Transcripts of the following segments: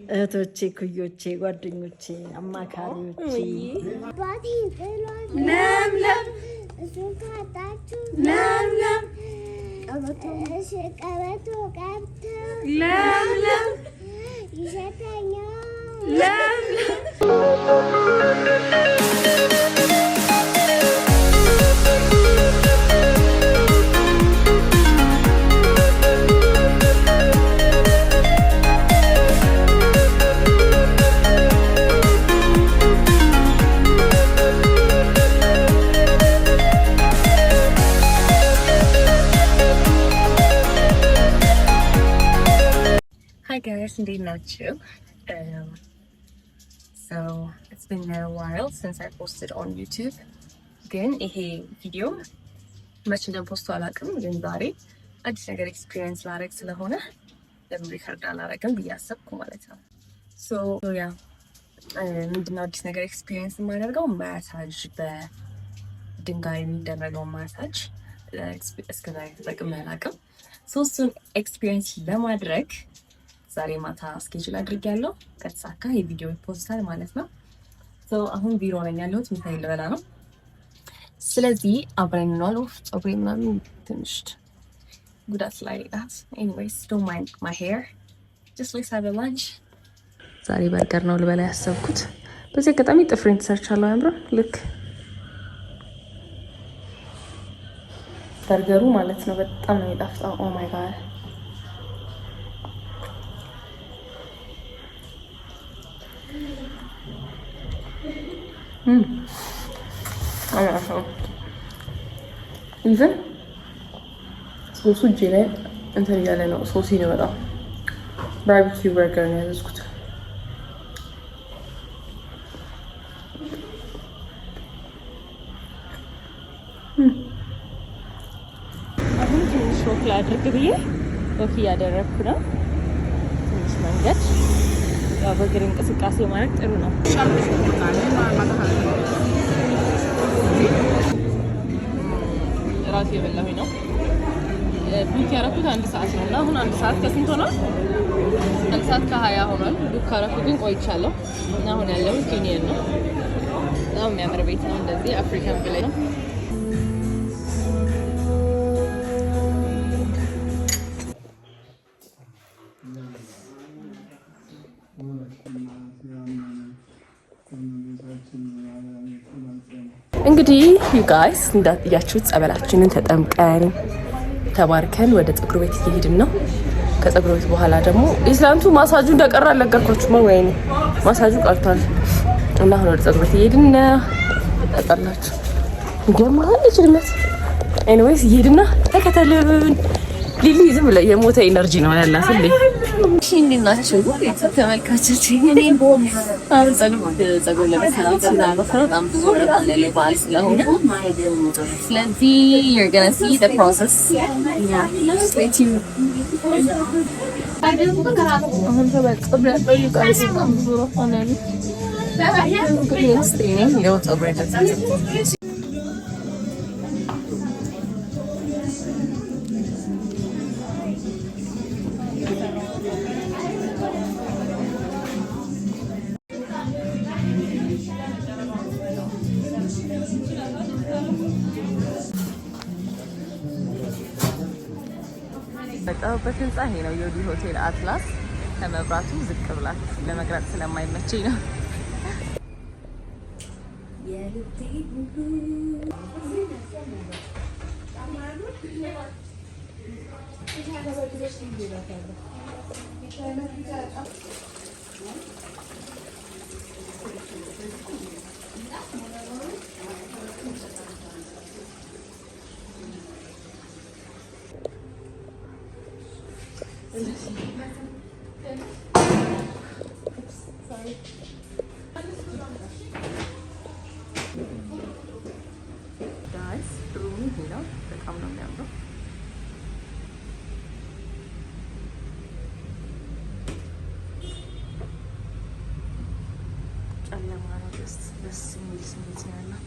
እህቶቼ፣ ኩዮቼ፣ ጓደኞቼ፣ አማካሪዎቼ ለምለም ለምለም ቀበቶ ቀብቶ ለምለም ይሸተኛል ለምለም Hi guys, እንዴት ናችሁ? So it's been a while since I posted on YouTube. ግን ይሄ ቪዲዮ መቼ እንደፖስቱ አላውቅም፣ ግን ዛሬ አዲስ ነገር ኤክስፒሪየንስ ላደርግ ስለሆነ ለምን ሪከርድ አላደርግም ብዬ አሰብኩ ማለት ነው። So yeah, ምንድነው አዲስ ነገር ኤክስፒሪየንስ የማደርገው? ማሳጅ፣ በድንጋይ የሚደረገው ማሳጅ እስከዛሬ ተጠቅሜ አላውቅም። እሱን ኤክስፒሪየንስ ለማድረግ ዛሬ ማታ ስኬጁል አድርጌያለሁ። ከተሳካ የቪዲዮ ይፖስታል ማለት ነው። አሁን ቢሮ ነኝ ያለሁት፣ ምሳ ልበላ ነው። ስለዚህ አብረን እንዋል። ፀጉሬ ምናምን ትንሽ ጉዳት ላይ ናት። ኤኒዌይስ ዶንት ማይንድ ማይ ሄር ጀስት ሌትስ ሃቭ አ ላንች። ዛሬ በርገር ነው ልበላ ያሰብኩት። በዚህ አጋጣሚ ጥፍሬን ተሰርቻለሁ። አያምርም? ልክ በርገሩ ማለት ነው። በጣም ነው የሚጣፍጠው። ኦ ማይ ጋድ ኢቨን ሶሱ እጄ ላይ እንትን እያለ ነው። ሶሲ ነው በጣም ባርቢኪው በርገር ነው ያዘዝኩት። አሁን ትንሽ ወክ ላድርግ ብዬ ወክ እያደረግኩ ነው። ትንሽ መንገድ ያው በእግር እንቅስቃሴ ማድረግ ጥሩ ነው። ራሴ የበላሁኝ ነው። ቡክ ያደረኩት 1 ሰዓት ነው እና አሁን 1 ሰዓት ከስንት ሆኗል? 1 ሰዓት ከ20 ሆኗል። ቡክ ካደረኩት ግን ቆይቻለሁ እና አሁን ያለሁት ኬንያን ነው። በጣም የሚያምር ቤት ነው። እንደዚህ አፍሪካን ብላይ ነው። እንግዲህ ዩ ጋይስ እንዳያችሁት ጸበላችንን ተጠምቀን ተባርከን ወደ ፀጉር ቤት እየሄድን ነው። ከፀጉር ቤት በኋላ ደግሞ ኢስላንቱ ማሳጁ እንደቀረ አልነገርኳችሁም። ወይኔ ማሳጁ ቀርቷል እና አሁን ወደ ፀጉር ቤት እየሄድን ነው። ተጣላችሁ እንደማን ይችላል። ኤኒዌይስ እየሄድን ተከተሉን። ሊሊ ዝም ብለ የሞተ ኢነርጂ ነው ያላት ሁሌ። እሺ እንዲናችሁ ተመልካቾች እኔ አሁን ፀጉር ለመሰራት በጣም ብዙ ነገር ባል ስለሆነ ስለዚህ you're gonna see the process. Stay tuned. አሁን ተበቀብለ ጠይቃለሁ በጣም ብዙ ሆነ ነው በጣም ህንጻ ይሄ ነው የዲ ሆቴል አትላስ። ከመብራቱ ዝቅ ብላችሁ ለመቅረጽ ስለማይመቸኝ ነው። ጋይስ ሩሙ ይሄ ነው። በጣም ነው የሚያምረው። ጨለማ ነው። ደስ የሚል ስሜት ነው ያለው።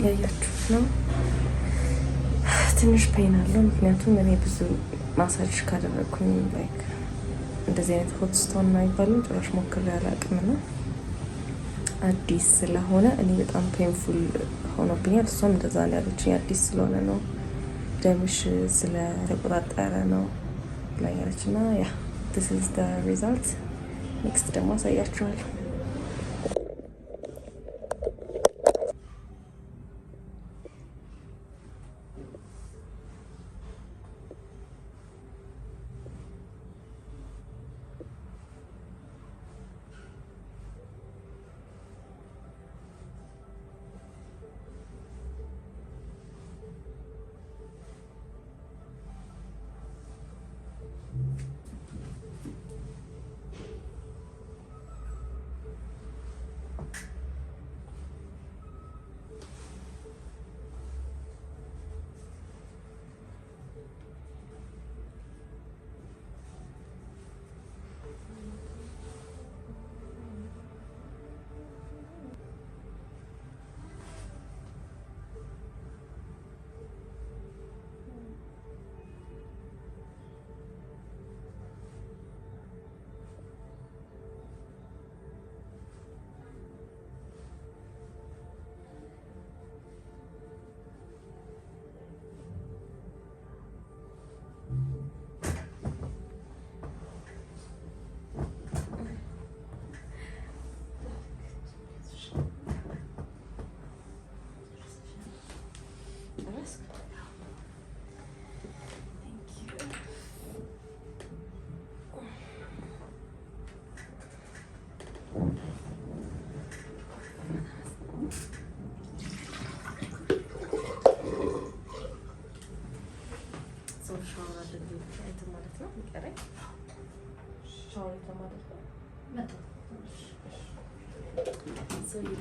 ያያችሁት ነው። ትንሽ ፔን አለው፣ ምክንያቱም እኔ ብዙ ማሳጅ ካደረግኩኝ ላይክ እንደዚህ አይነት ሆት ስቶን አይባልም ጭራሽ ሞክሬ አላውቅም ነው አዲስ ስለሆነ እኔ በጣም ፔንፉል ሆኖብኛል። እሷም እንደዛ ነው ያለችኝ፣ አዲስ ስለሆነ ነው ደምሽ ስለተቆጣጠረ ነው ብላኛለች። እና ያ this is the result ኔክስት ደግሞ አሳያችኋለሁ።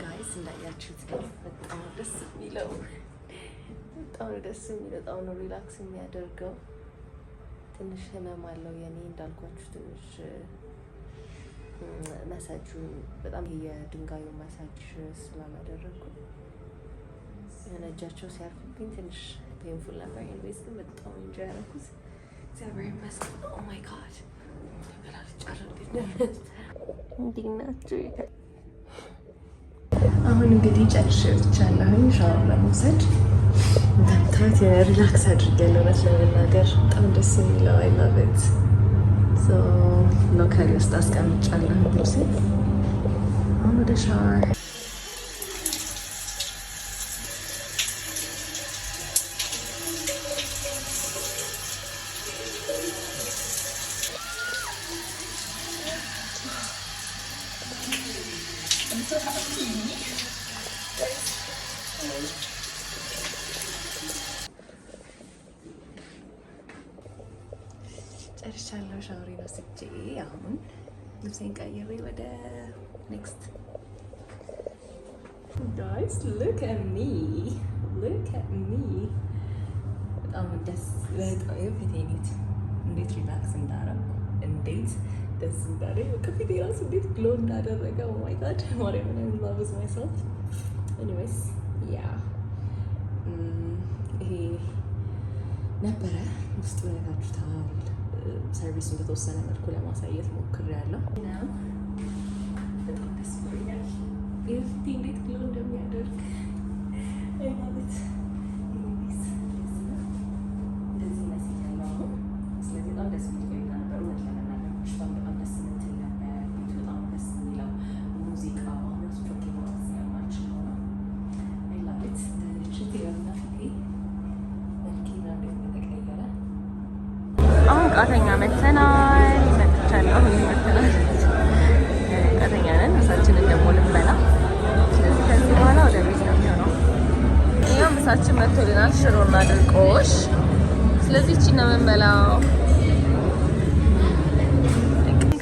ጋይስ እንዳያችሁት ነው። በጣም ደስ የሚለው በጣም ነው ሪላክስ የሚያደርገው። ትንሽ ህመም አለው የኔ እንዳልኳችሁ ትንሽ መሳጁ በጣም የድንጋዩ መሳጅ ስላላደረኩ እጃቸው ሲያርፍብኝ ትንሽ ፔንፉል ነበር። ኢንዌይስ ግን በጣም እንጂ ያደረኩት እግዚአብሔር ይመስገን። ኦ ማይ ጋድ እንዴት ናችሁ? አሁን እንግዲህ ጨርሼ ብቻለሁኝ ሻወር ለመውሰድ። እንደምታዩት ሪላክስ አድርጌያለሁ። እውነት ለመናገር በጣም ደስ የሚለው አይ ላቭ ኢት። ሶ ሎካሊ ውስጥ አስቀምጫለሁ ልብሴ። አሁን ወደ ሻወር ጨርሻለሁ። ሻወሬን ወስጄ አሁን ልብሴን ቀይሬ ወደ ኔክስት ጋይስ ሉክ አት ሚ በጣም ደስ በጣም ፊቴኔት እንዴት ሪላክስ እንዳደረኩ እንዴት ደስ እንዳለኝ በቃ ፊቴ ራሱ እንዴት ግሎ እንዳደረገ ኦ ማይ ጋድ ማርያምን አይ ላቭ ማይሰልፍ ኤኒዌይስ ያ ይሄ ነበረ ውስጥ ሁኔታችሁታል። ሰርቪሱን በተወሰነ መልኩ ለማሳየት ሞክሬያለሁ። በጣም ደስ ብሎኛል። ፊቴ እንዴት ግሎ እንደሚያደርግ አይማለት እንደዚህ ይመስላል አሁን። ስለዚህ በጣም ደስ ብሎኛል ነበር እውነት ለመናገር በጣም ደስ የምትል ነበር። በጣም ደስ የሚለው ሙዚቃ አሁን ጮኬ ማውራት ስለማልችል ነው። አይላቤት ሽቴ ያሉና ፊቴ መልኬና እንደተቀየረ አሁን ቃተኛ መተናል ቃተኛ ነን። ምሳችንን ደግሞ ልንበላ ስለዚህ ከዚህ በኋላ ወደ ቤት ነው የሚሆነው። እኛም ምሳችን መጥቶልናል፣ ሽሮና ድርቆሽ። ስለዚህ እቺ ነው የምንበላው።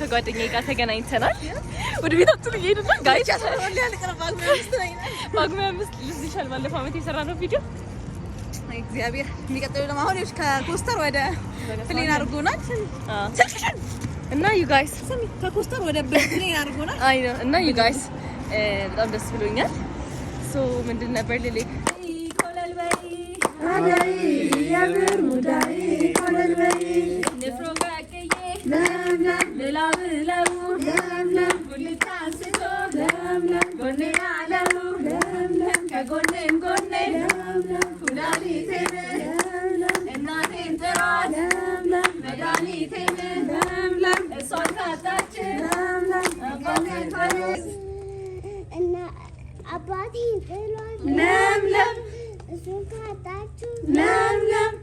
ከጓደኛዬ ጋር ተገናኝተናል። ወደ ቤታችን እየሄድን ነው ጋይስ። ጳጉሜ 5 ልዝሻል ባለፈው ዓመት የሰራነው ቪዲዮ እግዚአብሔር የሚቀጥለው ደግሞ አሁን ከኮስተር ወደ ፕሌን አድርጎናል። እና ዩ ጋይስ ከኮስተር ወደ ፕሌን አድርጎናል። አይ ነው እና ዩ ጋይስ በጣም ደስ ብሎኛል። ሶ ምንድን ነበር ልልህ አደይ የብር ሙዳይ ኮለልበይ ንፍሮ ቀቅዬ ለምለም ሌላ ብለው ለምለም ጉልቻ አንስቶ ለምለም ጎኔ አለው ለምለም ከጎኔም ጎኔ ለምለም ኩላሊቴን ለምለም እናቴን ጥራት ለምለም መድኃኒቴን ለምለም እሷን ካጣች ለምለም አባቴን ጥሎት እና አባቴን ጥሏል። ለምለም እሱን ካጣችሁ ለምለም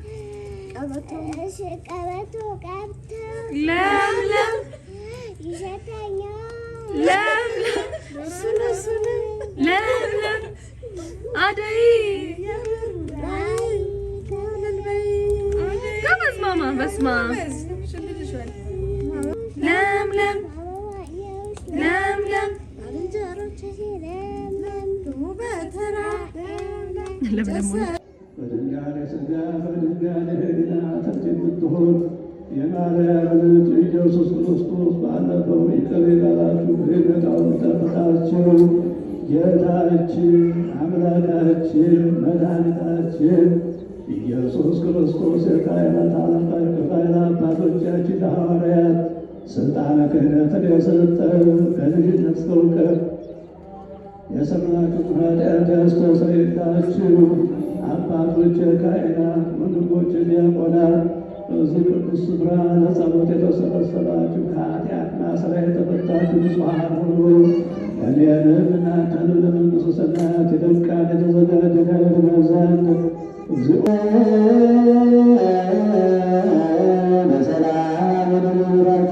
እሺ፣ ቀበቶ ቀብተው ለምለም ይሸተኛል። ለምለም እሱን ለምለም አደይ ላይ ጎበዝ ማማ በስመ አብ ለምለም አበባየሁሽ ለምለም እንጀሮች ለምለም በተራ ለምለም በድንጋሌ ሥጋ በድንጋሌ ሕሊና ተርጅ የምትሆን የማርያም ልጅ ኢየሱስ ክርስቶስ ባለፈው ይቅር ይበላችሁ ምህረቱን ጠብቃችሁ ጌታችን አምላካችን መድኃኒታችን ኢየሱስ ክርስቶስ የካህናት አለቃ ከካህናት አባቶቻችን ለሐዋርያት ሥልጣነ ክህነትን የሰጠ ከልጅነት እስከ እውቀት የሰማችሁትን ኃጢአት ያስተሰርይላችሁ አባቶች ካህናት፣ ወንድሞች ዲያቆናት፣ በዚህ ቅዱስ ስፍራ ለጸሎት የተሰበሰባችሁ ከኃጢአት ማሰሪያ የተፈታችሁ ንጹሐን ሁሉ እኔንም እናንተንም ለመንግሥተ ሰማያት የበቃን የተዘጋጀን ያደርገን ዘንድ እግዚኦ በሰላም ወደ ምሕረቱ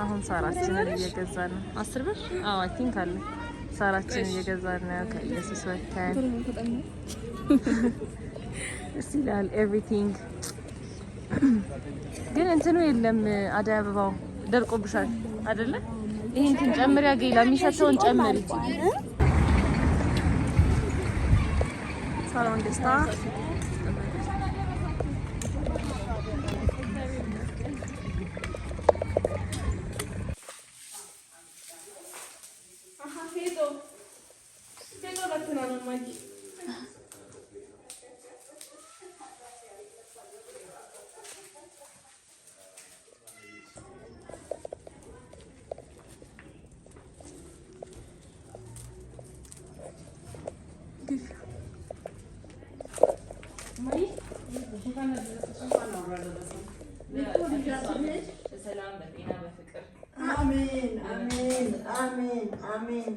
አሁን ሳራችንን እየገዛን ነው። 10 ብር? አዎ አይ ቲንክ አለ። ሳራችንን እየገዛን ነው ከኢየሱስ ወተን። እዚህ ይላል ኤቭሪቲንግ። ግን እንትኑ የለም አደይ አበባው ደርቆብሻል አይደለ? ይሄን እንትን ጨምሪ አገይላ የሚሸተውን ጨምሪ። ሳሎን ደስታ አሜን አሜን አሜን አሜን።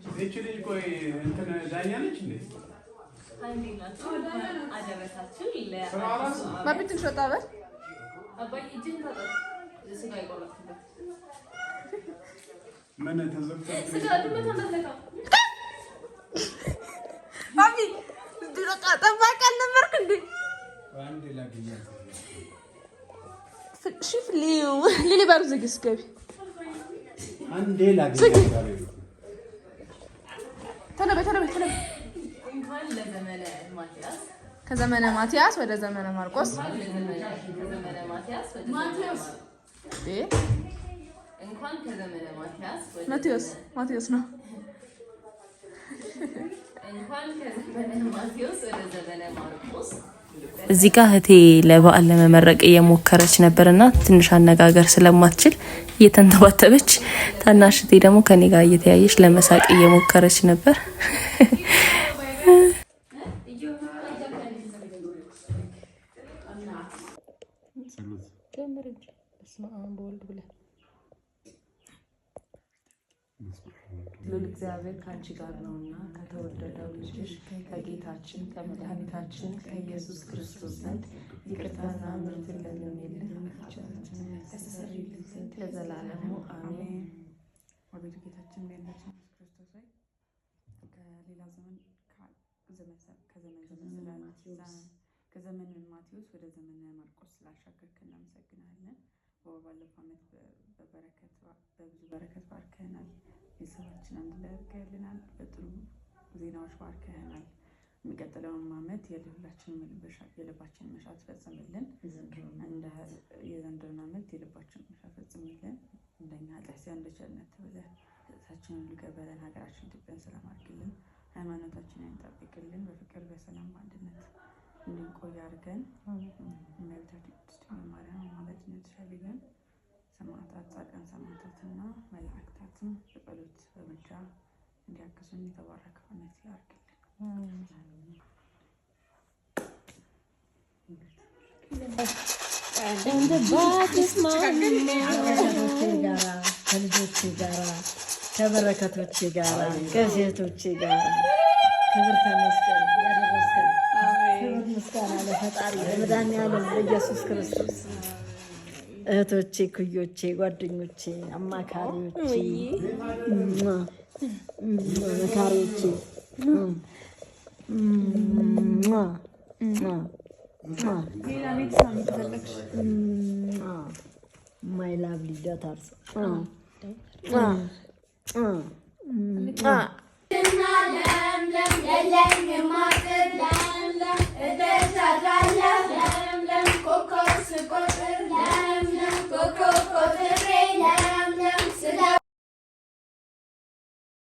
ይህች ልጅ ቆይ እንትን ዳኛ ነች እንዴ? ማብትን ሾጣ በር ምን ተዘግቶ ማሚ ድረቃ ጠባቂ አልነበርክ እንዴ? አንዴ ላግኛት ሽፍ ሊሊ ባሩ ዝግስ ገቢ አንዴ ላግኛት ተነበ እንኳን ለዘመነ ማቲያስ ከዘመነ ማቲያስ ወደ ዘመነ ማርቆስ ከዘመነ ማቲያስ ወደ እንኳን ከዘመነ ማቲያስ ወደ ማቴዎስ ነው። እንኳን ከዘመነ ማቴዎስ ወደ ዘመነ ማርቆስ። እዚህ ጋር እህቴ ለበዓል ለመመረቅ እየሞከረች ነበርና ትንሽ አነጋገር ስለማትችል እየተንተባተበች፣ ታናሽ እህቴ ደግሞ ከኔ ጋር እየተያየች ለመሳቅ እየሞከረች ነበር። ሉል እግዚአብሔር ከአንቺ ጋር ነውና ከተወደደው ልጅሽ ከጌታችን ከመድኃኒታችን ከኢየሱስ ክርስቶስ ዘንድ ይቅርታና ምሕረትን ለምኝልን ኃጢአታችንን ያስተሰርይልን ዘንድ ለዘላለሙ አሜን። ወደ ጌታችን መድኃኒታችን ኢየሱስ ክርስቶስ ሆይ ከሌላ ዘመን ከዘመነ ማቴዎስ ወደ ዘመነ ማርቆስ ስላሻገርክ እናመሰግናለን። ባለፈው ዓመት በብዙ በረከት ባርከናል። ቤተሰባችን አንድ ላይ አድርገህልናል። በጥሩ ዜናዎች ባርከህናል። የሚቀጥለውን ዓመት የልባችንን መሻት ፈጽምልን። የዘንድሮን ዓመት የልባችንን መሻት ፈጽምልን። እንደኛ ኃጢአት እንደ ቸርነት ብለህ ኃጢአታችንን ሁሉ ይቅር በለን። ሀገራችን ኢትዮጵያን ሰላም አድርግልን። ሃይማኖታችንን እንጠብቅልን። በፍቅር በሰላም በአንድነት እንድንቆይ አድርገን። እመቤታችን ቅድስት ድንግል ማርያም አማላጅነት ሸልገን። ሰማዕታት፣ ጻድቃን ሰማዕታትና መላእክታትም በጸሎት በምልጃ እንዲያግዙን የተባረከ ዓመት ያድርግልን። ከልጆቼ ጋራ ከበረከቶቼ ጋራ ከሴቶቼ ጋራ ክብር ተመስገን ያደረስከን። ክብር ምስጋና ለፈጣሪ ለመድኃኒዓለም ለኢየሱስ ክርስቶስ። እህቶቼ፣ ኩዮቼ፣ ጓደኞቼ፣ አማካሪዎቼ፣ መካሪዎቼ my lovely daughters.